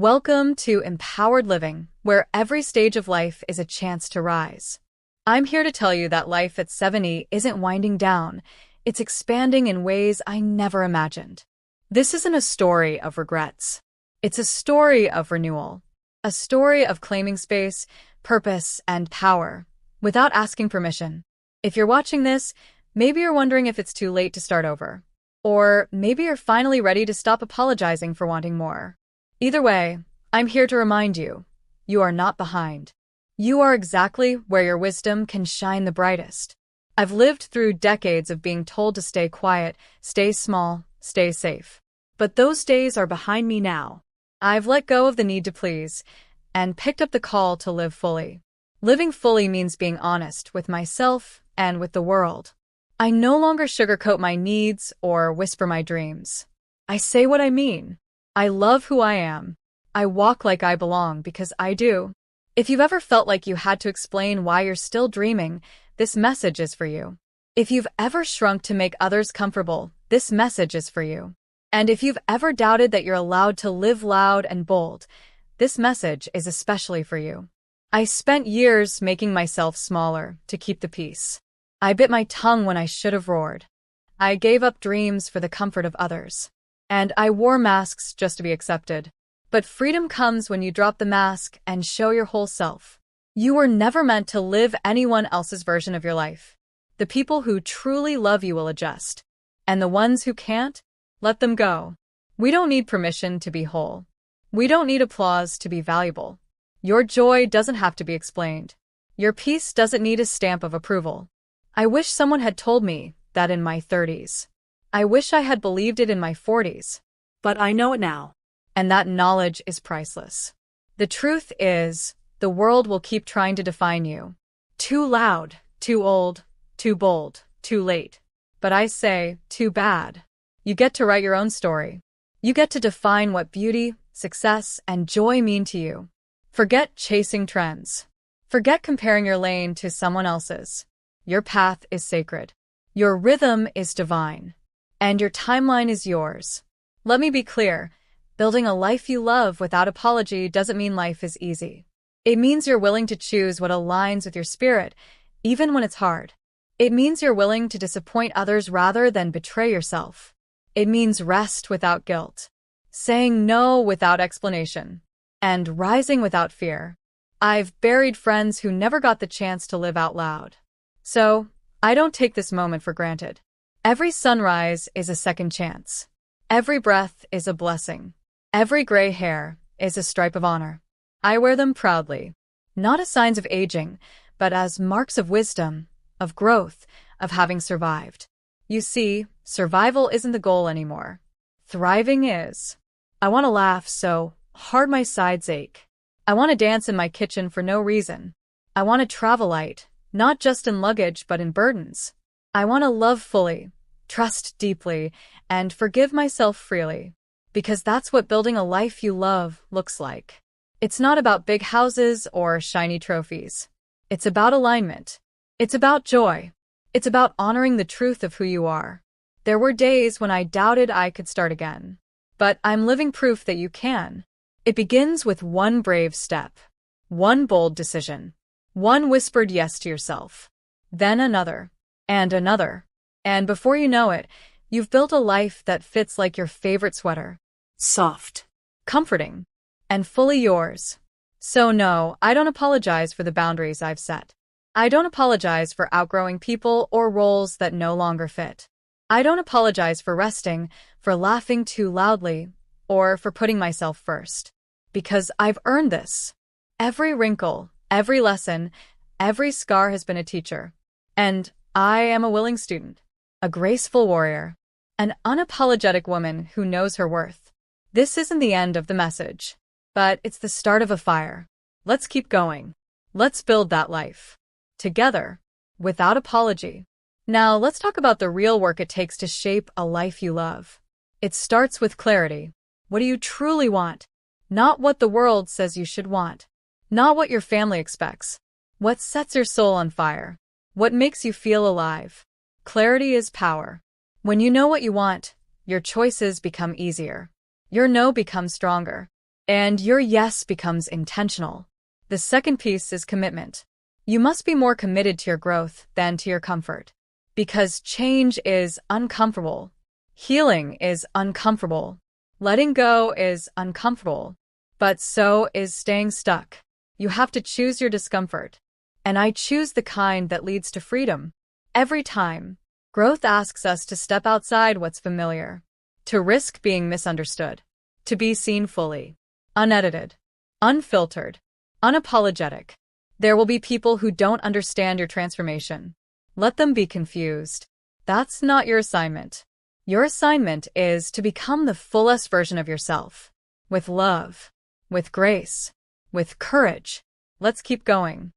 Welcome to Empowered Living, where every stage of life is a chance to rise. I'm here to tell you that life at 70 isn't winding down, it's expanding in ways I never imagined. This isn't a story of regrets. It's a story of renewal. A story of claiming space, purpose, and power, without asking permission. If you're watching this, maybe you're wondering if it's too late to start over. Or maybe you're finally ready to stop apologizing for wanting more. Either way, I'm here to remind you, you are not behind. You are exactly where your wisdom can shine the brightest. I've lived through decades of being told to stay quiet, stay small, stay safe. But those days are behind me now. I've let go of the need to please, and picked up the call to live fully. Living fully means being honest with myself and with the world. I no longer sugarcoat my needs or whisper my dreams. I say what I mean. I love who I am. I walk like I belong because I do. If you've ever felt like you had to explain why you're still dreaming, this message is for you. If you've ever shrunk to make others comfortable, this message is for you. And if you've ever doubted that you're allowed to live loud and bold, this message is especially for you. I spent years making myself smaller to keep the peace. I bit my tongue when I should have roared. I gave up dreams for the comfort of others. And I wore masks just to be accepted. But freedom comes when you drop the mask and show your whole self. You were never meant to live anyone else's version of your life. The people who truly love you will adjust. And the ones who can't, let them go. We don't need permission to be whole. We don't need applause to be valuable. Your joy doesn't have to be explained. Your peace doesn't need a stamp of approval. I wish someone had told me that in my 30s. I wish I had believed it in my 40s. But I know it now. And that knowledge is priceless. The truth is, the world will keep trying to define you. Too loud, too old, too bold, too late. But I say, too bad. You get to write your own story. You get to define what beauty, success, and joy mean to you. Forget chasing trends. Forget comparing your lane to someone else's. Your path is sacred. Your rhythm is divine. And your timeline is yours. Let me be clear, building a life you love without apology doesn't mean life is easy. It means you're willing to choose what aligns with your spirit, even when it's hard. It means you're willing to disappoint others rather than betray yourself. It means rest without guilt, saying no without explanation, and rising without fear. I've buried friends who never got the chance to live out loud. So, I don't take this moment for granted. Every sunrise is a second chance. Every breath is a blessing. Every gray hair is a stripe of honor. I wear them proudly, not as signs of aging, but as marks of wisdom, of growth, of having survived. You see, survival isn't the goal anymore. Thriving is. I want to laugh so hard my sides ache. I want to dance in my kitchen for no reason. I want to travel light, not just in luggage but in burdens. I want to love fully, trust deeply, and forgive myself freely. Because that's what building a life you love looks like. It's not about big houses or shiny trophies. It's about alignment. It's about joy. It's about honoring the truth of who you are. There were days when I doubted I could start again. But I'm living proof that you can. It begins with one brave step. One bold decision. One whispered yes to yourself. Then another. And another. And before you know it, you've built a life that fits like your favorite sweater. Soft, comforting, and fully yours. So no, I don't apologize for the boundaries I've set. I don't apologize for outgrowing people or roles that no longer fit. I don't apologize for resting, for laughing too loudly, or for putting myself first. Because I've earned this. Every wrinkle, every lesson, every scar has been a teacher. And I am a willing student, a graceful warrior, an unapologetic woman who knows her worth. This isn't the end of the message, but it's the start of a fire. Let's keep going. Let's build that life. Together, without apology. Now let's talk about the real work it takes to shape a life you love. It starts with clarity. What do you truly want? Not what the world says you should want. Not what your family expects. What sets your soul on fire? What makes you feel alive? Clarity is power. When you know what you want, your choices become easier. Your no becomes stronger. And your yes becomes intentional. The second piece is commitment. You must be more committed to your growth than to your comfort. Because change is uncomfortable. Healing is uncomfortable. Letting go is uncomfortable. But so is staying stuck. You have to choose your discomfort. And I choose the kind that leads to freedom. Every time, growth asks us to step outside what's familiar, to risk being misunderstood, to be seen fully, unedited, unfiltered, unapologetic. There will be people who don't understand your transformation. Let them be confused. That's not your assignment. Your assignment is to become the fullest version of yourself. With love, with grace, with courage. Let's keep going.